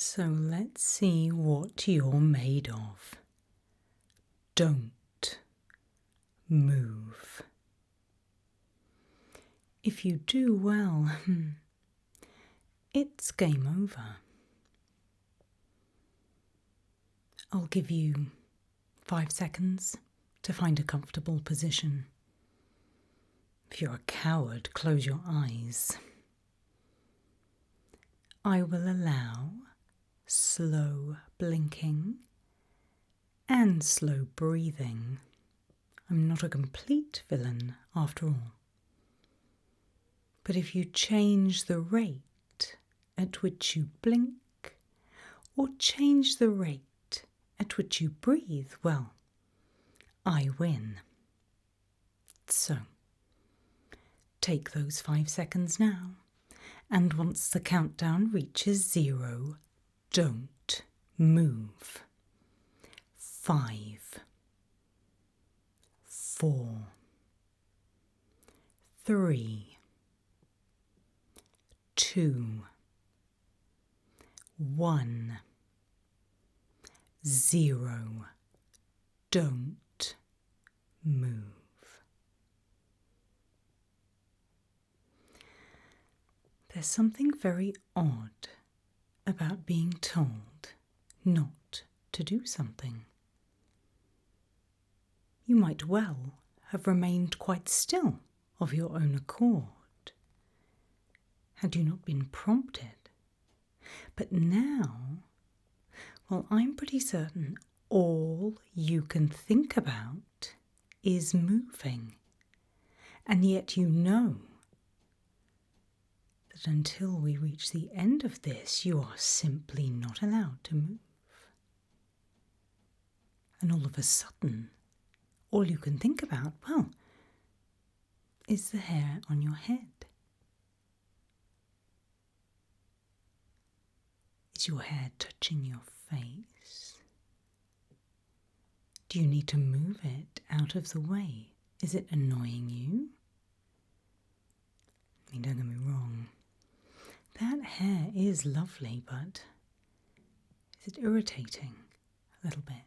So let's see what you're made of. Don't move. If you do well, it's game over. I'll give you 5 seconds to find a comfortable position. If you're a coward, close your eyes. I will allow slow blinking and slow breathing. I'm not a complete villain after all. But if you change the rate at which you blink or change the rate at which you breathe, well, I win. So, take those 5 seconds now, and once the countdown reaches 0, don't move. 5, 4, 3, 2, 1, 0. Don't move. There's something very odd about being told not to do something. You might well have remained quite still of your own accord, had you not been prompted. But now, well, I'm pretty certain all you can think about is moving, and yet you know that until we reach the end of this, you are simply not allowed to move. And all of a sudden, all you can think about, well, is the hair on your head. Is your hair touching your face? Do you need to move it out of the way? Is it annoying you? I mean, don't get me wrong. That hair is lovely, but is it irritating a little bit?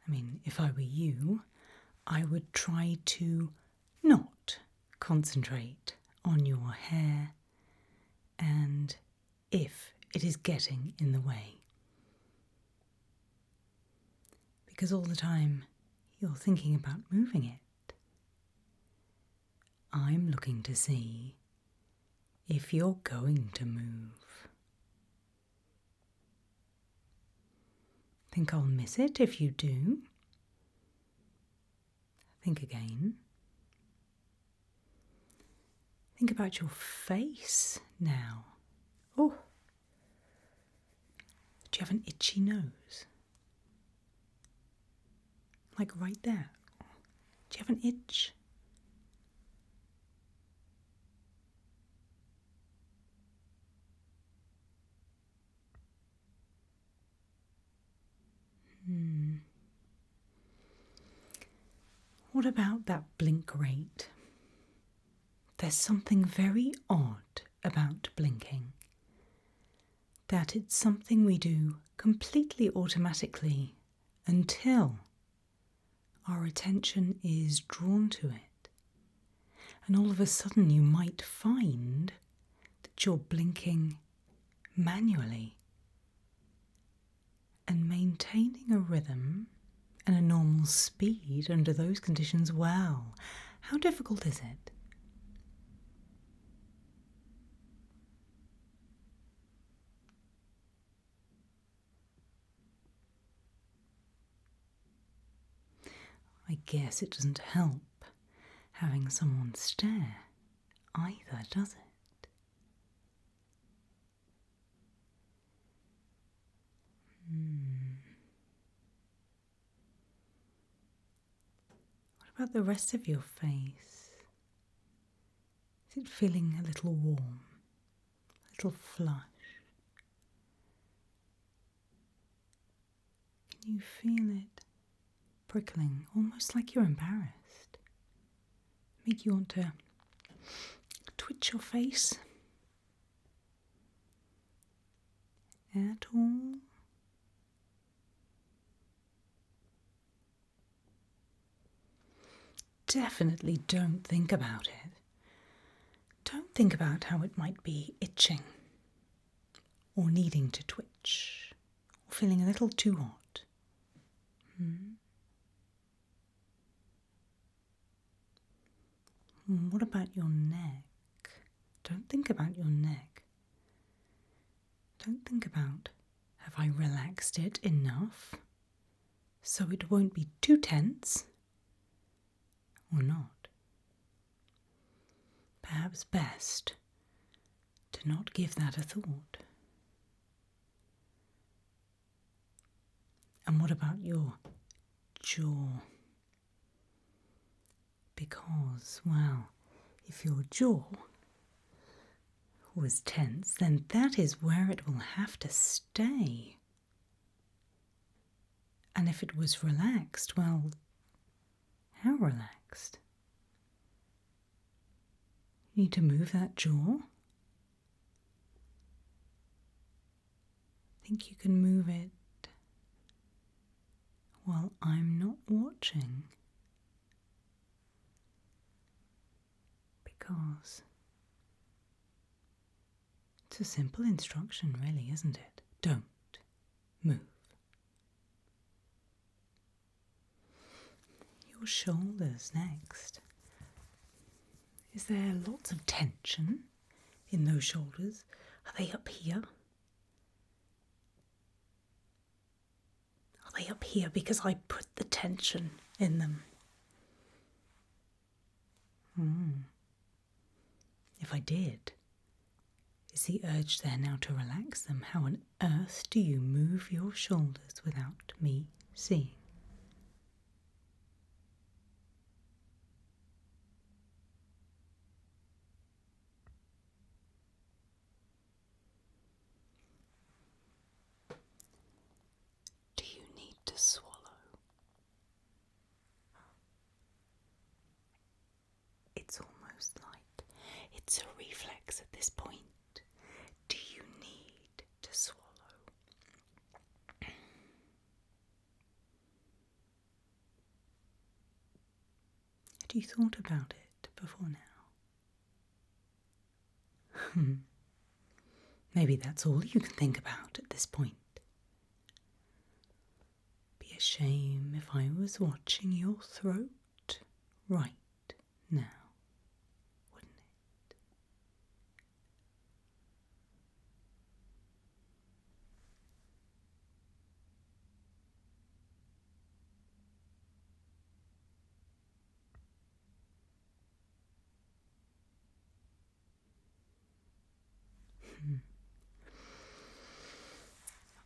I mean, if I were you, I would try to not concentrate on your hair and if it is getting in the way. Because all the time you're thinking about moving it. I'm looking to see if you're going to move. Think I'll miss it if you do? Think again. Think about your face now. Oh, do you have an itchy nose? Like right there. Do you have an itch? What about that blink rate? There's something very odd about blinking. That it's something we do completely automatically until our attention is drawn to it. And all of a sudden you might find that you're blinking manually. And maintaining a rhythm and a normal speed under those conditions, well, how difficult is it? I guess it doesn't help having someone stare either, does it? What about the rest of your face? Is it feeling a little warm, a little flush? Can you feel it prickling, almost like you're embarrassed? Make you want to twitch your face at all? Definitely don't think about it. Don't think about how it might be itching, or needing to twitch, or feeling a little too hot. What about your neck? Don't think about your neck. Don't think about, have I relaxed it enough so it won't be too tense or not? Perhaps best to not give that a thought. And what about your jaw? Because, well, if your jaw was tense, then that is where it will have to stay. And if it was relaxed, well, how relaxed? You need to move that jaw. Think you can move it while I'm not watching? Because it's a simple instruction, really, isn't it? Don't move. Your shoulders next. Is there lots of tension in those shoulders? Are they up here? Are they up here because I put the tension in them? If I did, is the urge there now to relax them? How on earth do you move your shoulders without me seeing? Do you need to swallow? It's almost like it's a reflex at this point. Do you need to swallow? Had you thought about it before now? Maybe that's all you can think about at this point. Be a shame if I was watching your throat right now, wouldn't it?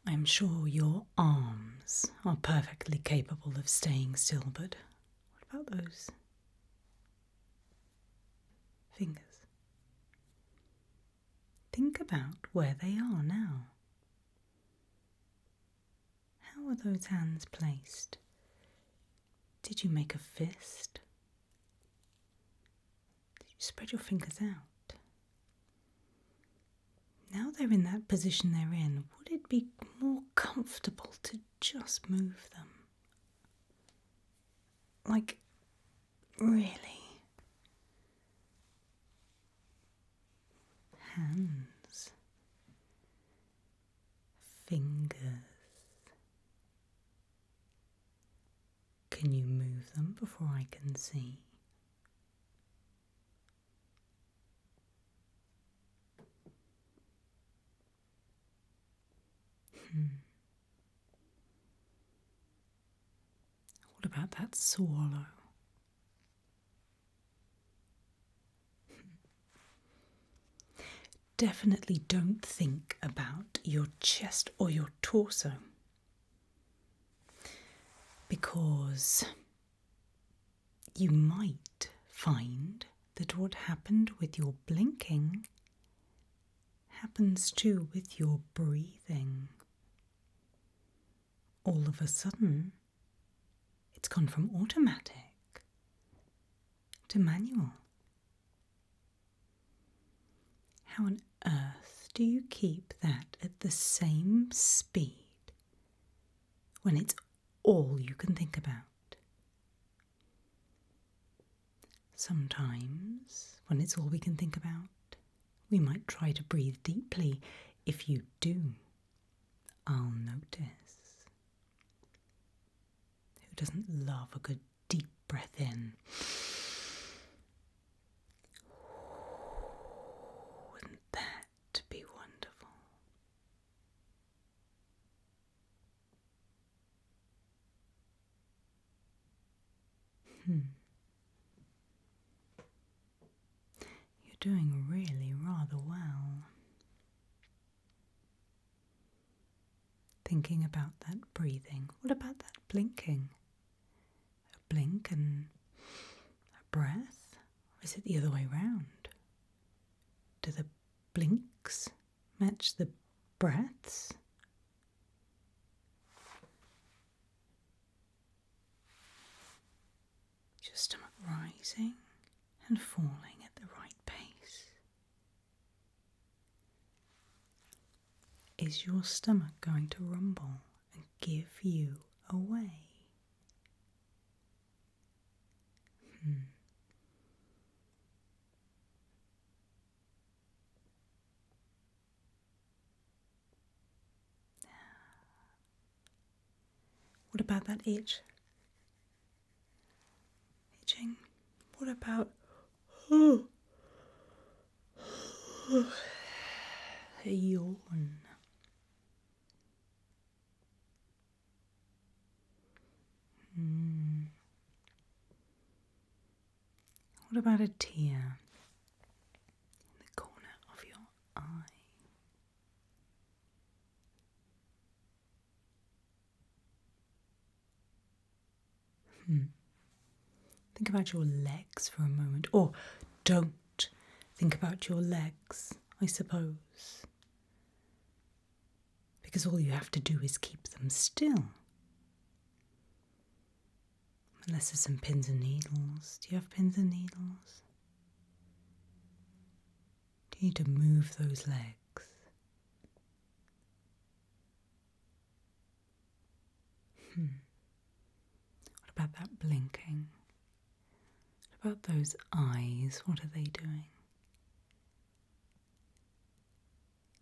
I'm sure your arms are perfectly capable of staying still, but what about those fingers? Think about where they are now. How are those hands placed? Did you make a fist? Did you spread your fingers out? Now they're in that position they're in, would it be more comfortable to just move them? Like, really? Hands, fingers. Can you move them before I can see? What about that swallow? Definitely don't think about your chest or your torso, because you might find that what happened with your blinking happens too with your breathing. All of a sudden, it's gone from automatic to manual. How on earth do you keep that at the same speed when it's all you can think about? Sometimes, when it's all we can think about, we might try to breathe deeply. If you do, I'll notice. Who doesn't love a good deep breath in? Wouldn't that be wonderful? You're doing really rather well. Thinking about that breathing. What about that blinking? A blink and a breath? Or is it the other way round? Do the blinks match the breaths? Your stomach rising and falling at the right pace. Is your stomach going to rumble and give you away? What about that itch? Itching? What about a yawn? What about a tear in the corner of your eye? Think about your legs for a moment, or don't think about your legs, I suppose, because all you have to do is keep them still. Unless there's some pins and needles. Do you have pins and needles? Do you need to move those legs? What about that blinking? What about those eyes? What are they doing?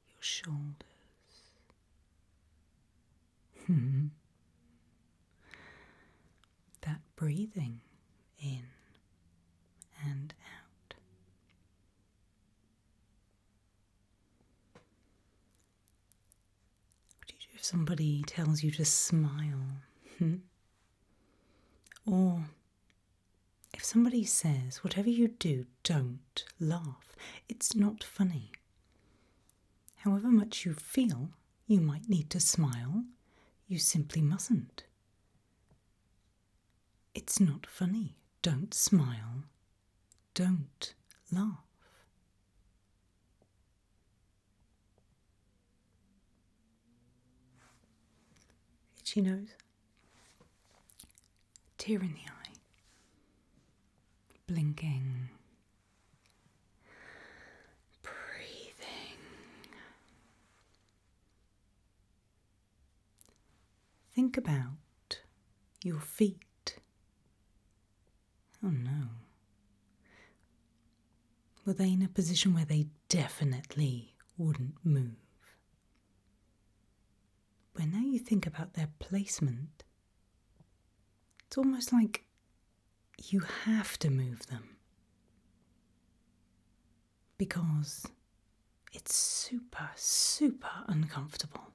Your shoulders. That breathing in and out. What do you do if somebody tells you to smile? Or if somebody says, whatever you do, don't laugh. It's not funny. However much you feel you might need to smile, you simply mustn't. It's not funny. Don't smile. Don't laugh. Itchy nose. Tear in the eye. Blinking. Breathing. Think about your feet. Oh no. Were they in a position where they definitely wouldn't move? When now you think about their placement, it's almost like you have to move them because it's super, super uncomfortable.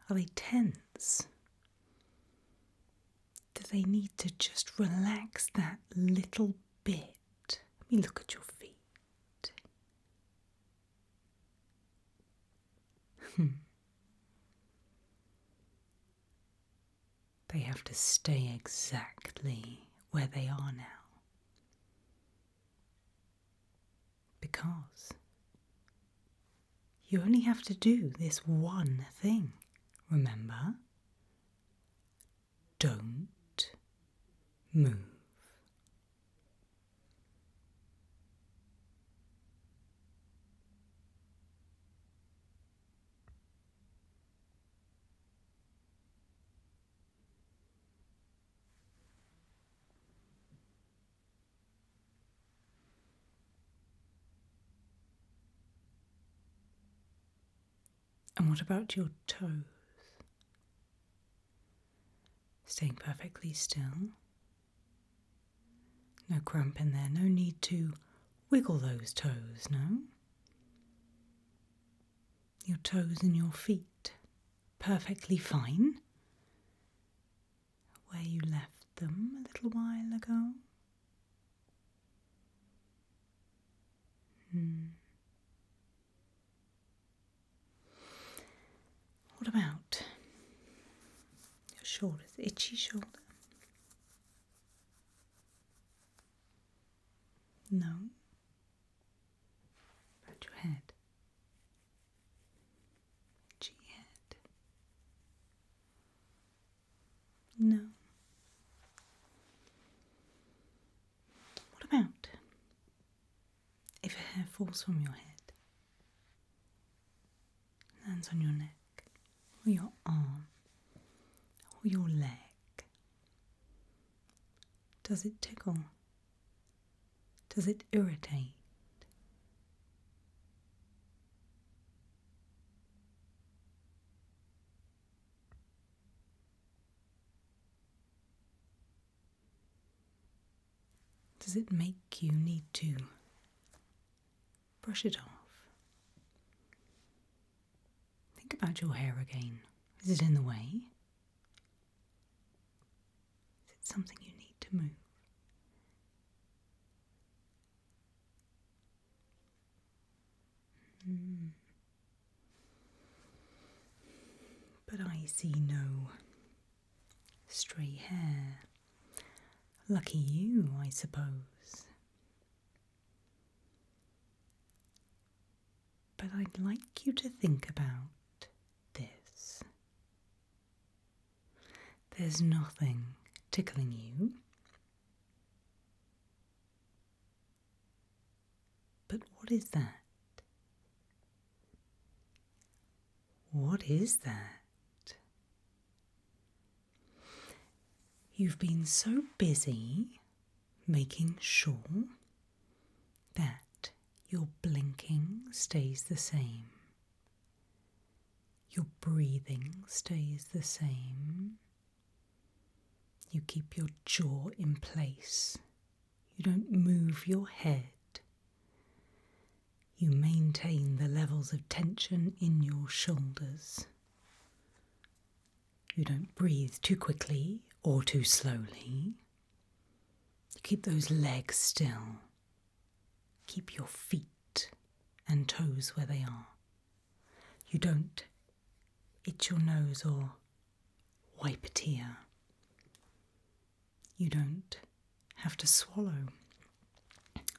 Are they tense? Do they need to just relax that little bit? Let me look at your feet. They have to stay exactly where they are now. Because you only have to do this one thing, remember? Don't move. And what about your toes? Staying perfectly still. No cramp in there, no need to wiggle those toes, no? Your toes and your feet, perfectly fine. Where you left them a little while ago. What about your shoulders? Itchy shoulder? No. About your head? Itchy head? No. What about if a hair falls from your head? Lands on your neck, or your arm, or your leg. Does it tickle? Does it irritate? Does it make you need to brush it off? Think about your hair again. Is it in the way? Is it something you need to move? But I see no stray hair. Lucky you, I suppose. But I'd like you to think about this. There's nothing tickling you. But what is that? What is that? You've been so busy making sure that your blinking stays the same. Your breathing stays the same. You keep your jaw in place. You don't move your head. You maintain the levels of tension in your shoulders. You don't breathe too quickly or too slowly. You keep those legs still. Keep your feet and toes where they are. You don't itch your nose or wipe a tear. You don't have to swallow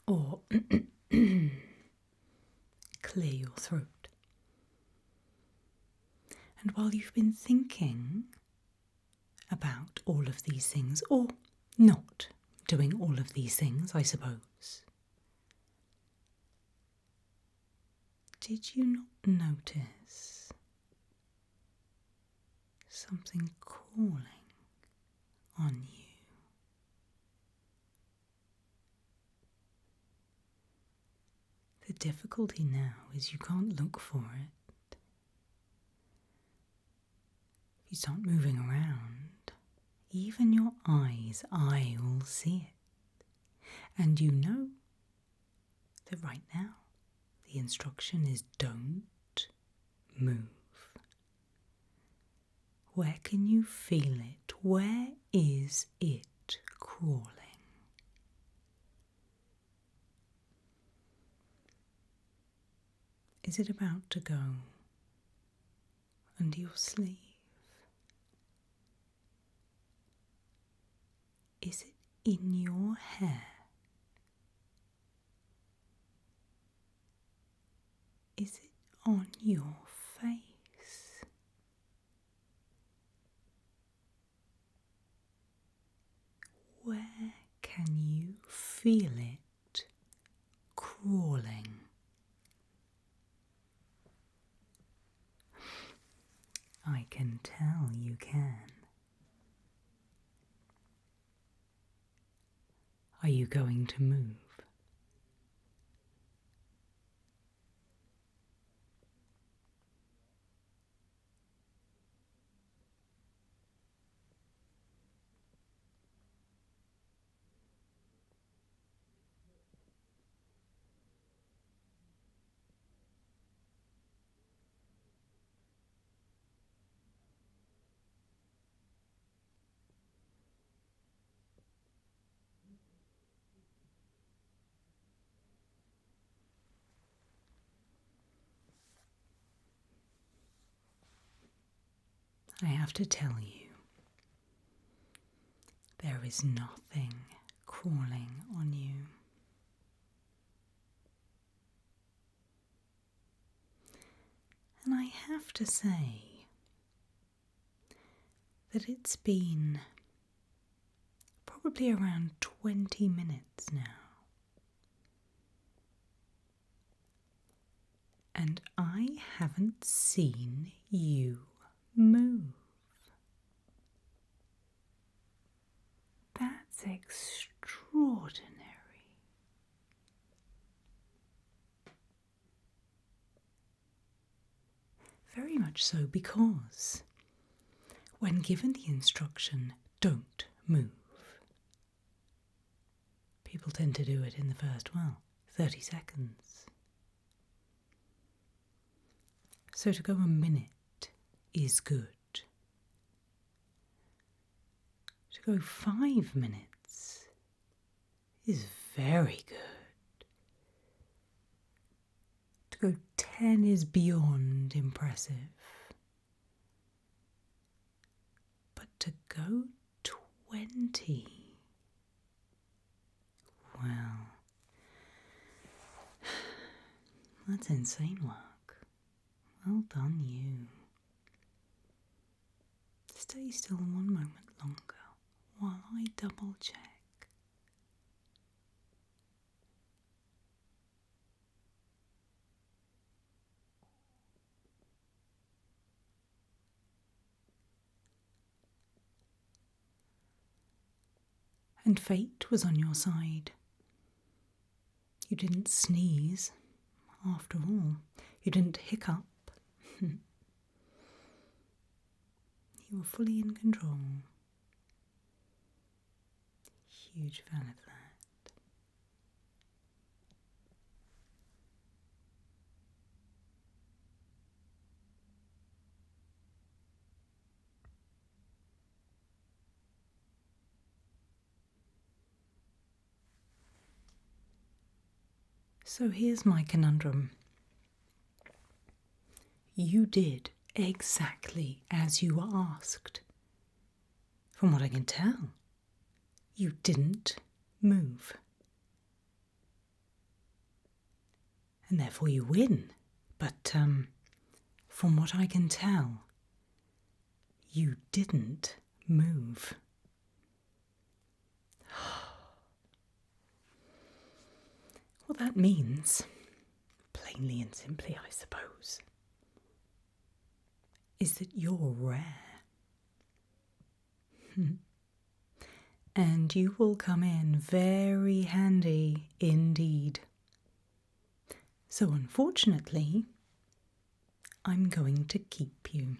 or clear your throat. And while you've been thinking about all of these things, or not doing all of these things, I suppose, did you not notice something crawling on you? The difficulty now is you can't look for it. If you start moving around, even your eyes' eye will see it. And you know that right now the instruction is don't move. Where can you feel it? Where is it crawling? Is it about to go under your sleeve? Is it in your hair? Is it on your face? Where can you feel it crawling? I can tell you can. Are you going to move? I have to tell you, there is nothing crawling on you. And I have to say that it's been probably around 20 minutes now. And I haven't seen you move. That's extraordinary. Very much so, because when given the instruction, don't move, people tend to do it in the first, 30 seconds. So to go a minute is good. To go 5 minutes is very good. To go 10 is beyond impressive. But to go 20, well, that's insane work. Well done, you. Stay still 1 moment longer while I double check. And fate was on your side. You didn't sneeze, after all. You didn't hiccup. You were fully in control. Huge fan of that. So here's my conundrum. You did exactly as you were asked. From what I can tell, you didn't move. And therefore you win. But from what I can tell, you didn't move. What that means, plainly and simply I suppose, is that you're rare. And you will come in very handy indeed. So unfortunately, I'm going to keep you.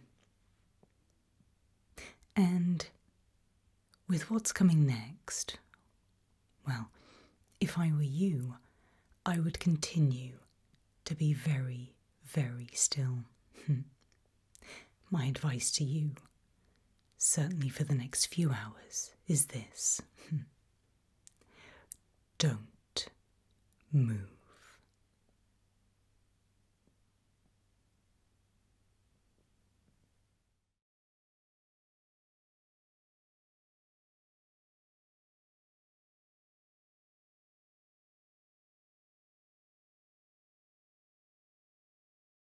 And with what's coming next, well, if I were you, I would continue to be very, very still. My advice to you, certainly for the next few hours, is this. Don't move.